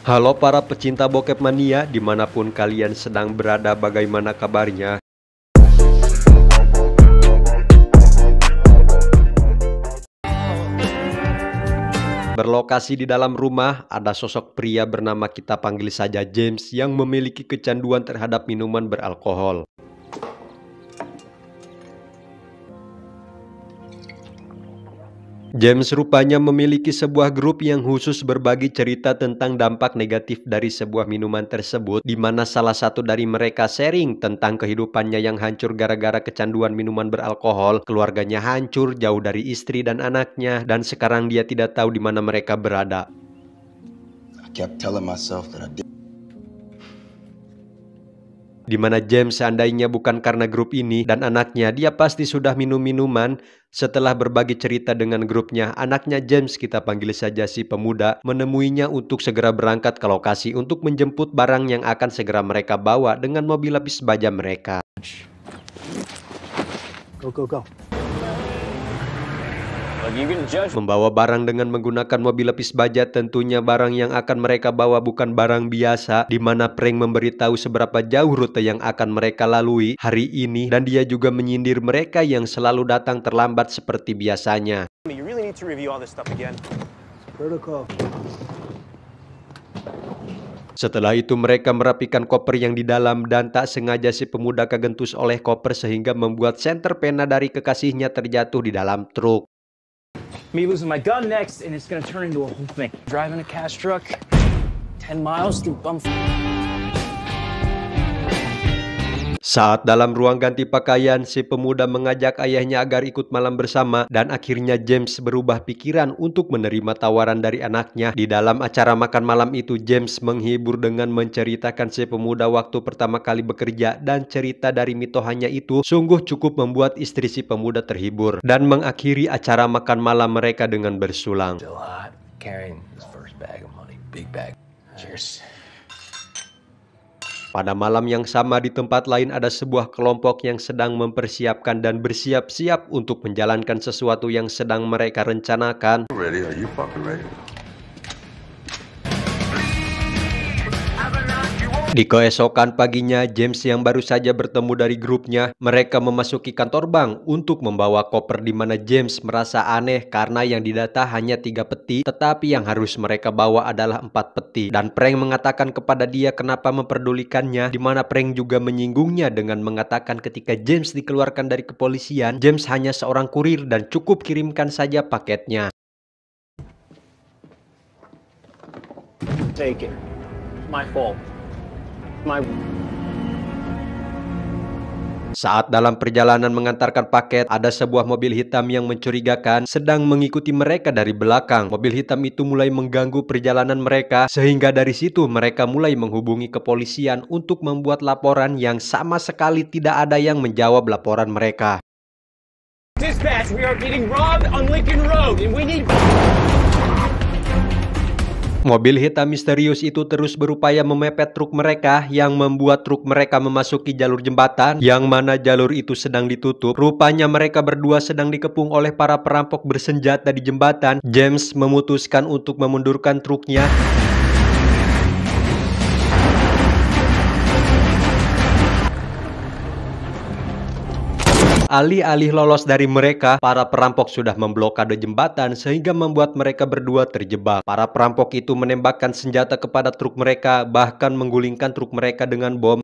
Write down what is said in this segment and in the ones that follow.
Halo para pecinta bokep mania, dimanapun kalian sedang berada, bagaimana kabarnya? Berlokasi di dalam rumah, ada sosok pria bernama kita panggil saja James yang memiliki kecanduan terhadap minuman beralkohol. James rupanya memiliki sebuah grup yang khusus berbagi cerita tentang dampak negatif dari sebuah minuman tersebut, di mana salah satu dari mereka sharing tentang kehidupannya yang hancur gara-gara kecanduan minuman beralkohol, keluarganya hancur jauh dari istri dan anaknya, dan sekarang dia tidak tahu di mana mereka berada. I kept telling myself that I did. Di mana James seandainya bukan karena grup ini dan anaknya, dia pasti sudah minum minuman. Setelah berbagi cerita dengan grupnya, anaknya James, kita panggil saja si pemuda, menemuinya untuk segera berangkat ke lokasi untuk menjemput barang yang akan segera mereka bawa dengan mobil lapis baja mereka. Go. Membawa barang dengan menggunakan mobil lapis baja, tentunya barang yang akan mereka bawa bukan barang biasa, di mana prank memberitahu seberapa jauh rute yang akan mereka lalui hari ini, dan dia juga menyindir mereka yang selalu datang terlambat seperti biasanya. Setelah itu mereka merapikan koper yang di dalam, dan tak sengaja si pemuda kegentus oleh koper sehingga membuat senter pena dari kekasihnya terjatuh di dalam truk. Me losing my gun next, and it's gonna turn into a whole thing. Driving a cash truck, 10 miles through bumfuck. Saat dalam ruang ganti pakaian, si pemuda mengajak ayahnya agar ikut malam bersama, dan akhirnya James berubah pikiran untuk menerima tawaran dari anaknya. Di dalam acara makan malam itu, James menghibur dengan menceritakan si pemuda waktu pertama kali bekerja, dan cerita dari mitohannya itu sungguh cukup membuat istri si pemuda terhibur, dan mengakhiri acara makan malam mereka dengan bersulang. Carrying his first bag of money, big bag. Cheers. Pada malam yang sama di tempat lain ada sebuah kelompok yang sedang mempersiapkan dan bersiap-siap untuk menjalankan sesuatu yang sedang mereka rencanakan. Ready? Are you fucking ready? Di keesokan paginya, James yang baru saja bertemu dari grupnya, mereka memasuki kantor bank untuk membawa koper, di mana James merasa aneh karena yang didata hanya 3 peti, tetapi yang harus mereka bawa adalah 4 peti. Dan Frank mengatakan kepada dia kenapa memperdulikannya, di mana Frank juga menyinggungnya dengan mengatakan ketika James dikeluarkan dari kepolisian, James hanya seorang kurir dan cukup kirimkan saja paketnya. Take it. My fault. Saat dalam perjalanan mengantarkan paket, ada sebuah mobil hitam yang mencurigakan sedang mengikuti mereka dari belakang. Mobil hitam itu mulai mengganggu perjalanan mereka, sehingga dari situ mereka mulai menghubungi kepolisian untuk membuat laporan yang sama sekali tidak ada yang menjawab laporan mereka. Dispatch, we are getting robbed on Lincoln Road, and we need... Mobil hitam misterius itu terus berupaya memepet truk mereka, yang membuat truk mereka memasuki jalur jembatan, yang mana jalur itu sedang ditutup. Rupanya mereka berdua sedang dikepung oleh para perampok bersenjata di jembatan. James memutuskan untuk memundurkan truknya. Alih-alih lolos dari mereka, para perampok sudah memblokade jembatan sehingga membuat mereka berdua terjebak. Para perampok itu menembakkan senjata kepada truk mereka, bahkan menggulingkan truk mereka dengan bom.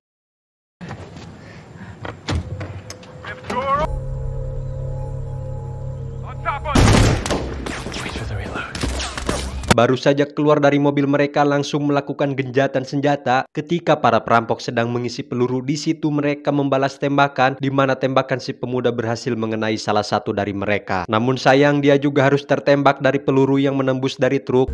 Baru saja keluar dari mobil mereka langsung melakukan genjatan senjata. Ketika para perampok sedang mengisi peluru, di situ mereka membalas tembakan, di mana tembakan si pemuda berhasil mengenai salah satu dari mereka. Namun sayang, dia juga harus tertembak dari peluru yang menembus dari truk.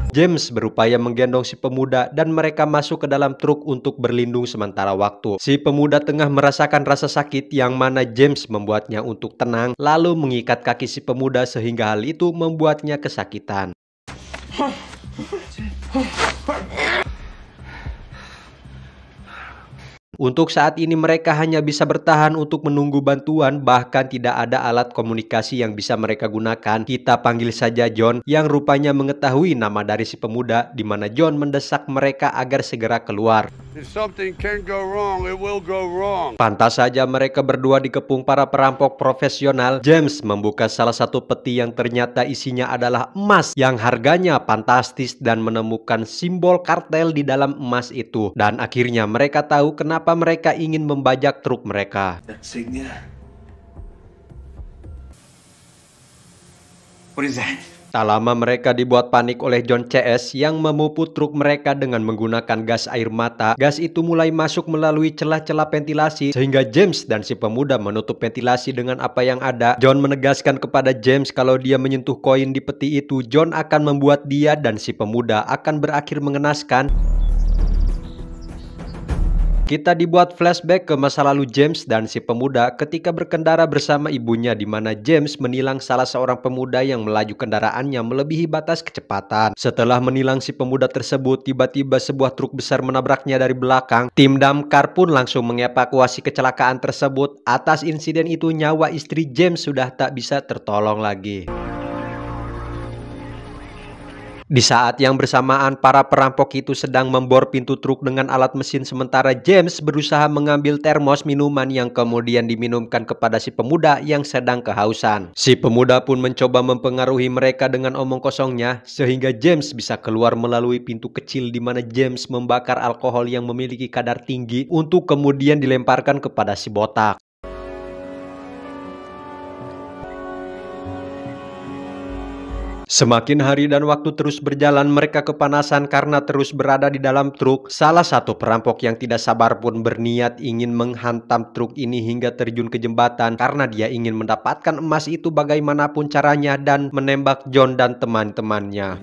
James berupaya menggendong si pemuda dan mereka masuk ke dalam truk untuk berlindung sementara waktu. Si pemuda tengah merasakan rasa sakit, yang mana James membuatnya untuk tenang, lalu mengikat kaki si pemuda sehingga hal itu membuatnya kesakitan. Untuk saat ini mereka hanya bisa bertahan untuk menunggu bantuan, bahkan tidak ada alat komunikasi yang bisa mereka gunakan. Kita panggil saja John yang rupanya mengetahui nama dari si pemuda, di mana John mendesak mereka agar segera keluar. If something can go wrong, it will go wrong. Pantas saja mereka berdua dikepung para perampok profesional. James membuka salah satu peti yang ternyata isinya adalah emas yang harganya fantastis dan menemukan simbol kartel di dalam emas itu. Dan akhirnya mereka tahu kenapa mereka ingin membajak truk mereka. Insignia. What is that? Tak lama mereka dibuat panik oleh John CS yang memuput truk mereka dengan menggunakan gas air mata. Gas itu mulai masuk melalui celah-celah ventilasi sehingga James dan si pemuda menutup ventilasi dengan apa yang ada. John menegaskan kepada James kalau dia menyentuh koin di peti itu, John akan membuat dia dan si pemuda akan berakhir mengenaskan. Kita dibuat flashback ke masa lalu James dan si pemuda ketika berkendara bersama ibunya, di mana James menilang salah seorang pemuda yang melaju kendaraannya melebihi batas kecepatan. Setelah menilang si pemuda tersebut, tiba-tiba sebuah truk besar menabraknya dari belakang. Tim damkar pun langsung mengevakuasi kecelakaan tersebut. Atas insiden itu nyawa istri James sudah tak bisa tertolong lagi. Di saat yang bersamaan, para perampok itu sedang membor pintu truk dengan alat mesin, sementara James berusaha mengambil termos minuman yang kemudian diminumkan kepada si pemuda yang sedang kehausan. Si pemuda pun mencoba mempengaruhi mereka dengan omong kosongnya, sehingga James bisa keluar melalui pintu kecil, di mana James membakar alkohol yang memiliki kadar tinggi untuk kemudian dilemparkan kepada si botak. Semakin hari dan waktu terus berjalan, mereka kepanasan karena terus berada di dalam truk. Salah satu perampok yang tidak sabar pun berniat ingin menghantam truk ini hingga terjun ke jembatan karena dia ingin mendapatkan emas itu bagaimanapun caranya dan menembak John dan teman-temannya.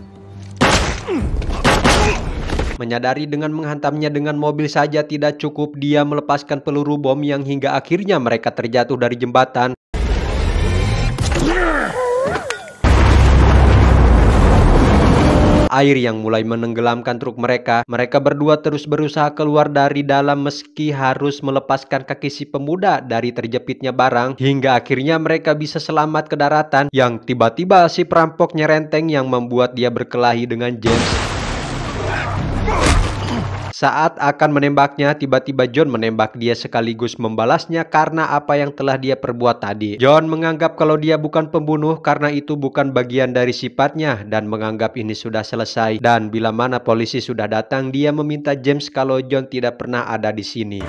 Menyadari dengan menghantamnya dengan mobil saja tidak cukup, dia melepaskan peluru bom yang hingga akhirnya mereka terjatuh dari jembatan. Air yang mulai menenggelamkan truk mereka. Mereka berdua terus berusaha keluar dari dalam meski harus melepaskan kaki si pemuda dari terjepitnya barang, hingga akhirnya mereka bisa selamat ke daratan. Yang tiba-tiba si perampok nyerenteng yang membuat dia berkelahi dengan James. Saat akan menembaknya, tiba-tiba John menembak dia sekaligus membalasnya karena apa yang telah dia perbuat tadi. John menganggap kalau dia bukan pembunuh karena itu bukan bagian dari sifatnya dan menganggap ini sudah selesai. Dan bila mana polisi sudah datang, dia meminta James kalau John tidak pernah ada di sini.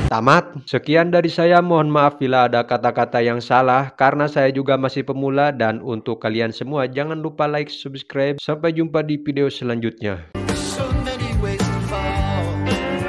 Tamat. Sekian dari saya, mohon maaf bila ada kata-kata yang salah karena saya juga masih pemula, dan untuk kalian semua jangan lupa like, subscribe. Sampai jumpa di video selanjutnya.